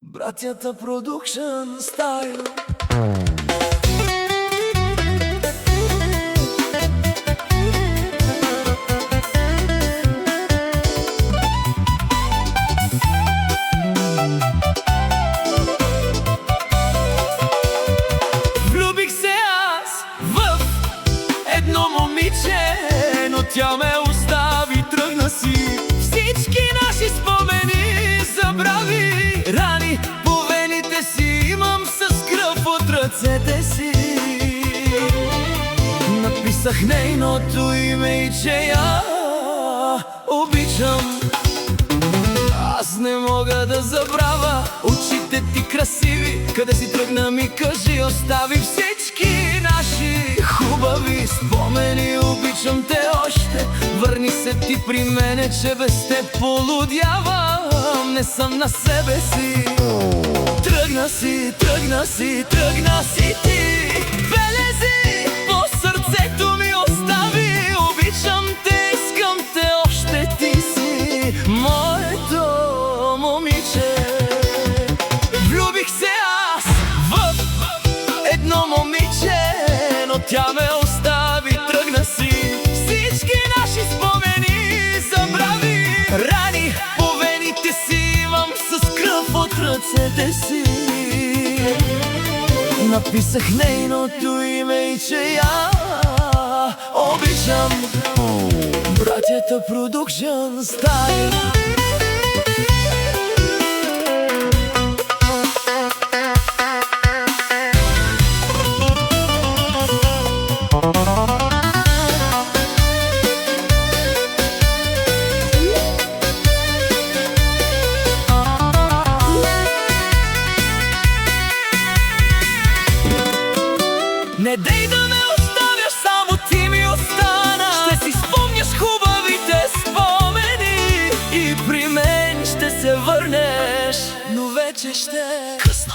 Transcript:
Братята Production Style. Влюбих се аз в едно момиче, но тя ме остави, тръгна си. Всички наши спомени забрави, рани по вените си имам с кръв от ръцете си. Написах нейното име и че я обичам. Аз не мога да забравя очите ти красиви. Къде си тръгна ми кажи, остави всички наши хубави спомени. Обичам те още, върни се ти при мене, че без теб полудявам. Не съм на себе си. Тръгна си, тръгна си, тръгна си ти. Белези по сърцето ми остави. Обичам те, искам те още, ти си моето момиче. Влюбих се аз в едно момиче, но тя ме остави, тръгна си. Всички наши спомени забрави, рани по вените си имам с кръв от ръцете си. Написах нейното име и че я обичам. Братята Production Style. Не дей да ме оставяш, само ти ми остана. Ще си спомняш хубавите спомени и при мен ще се върнеш, но вече ще е късно.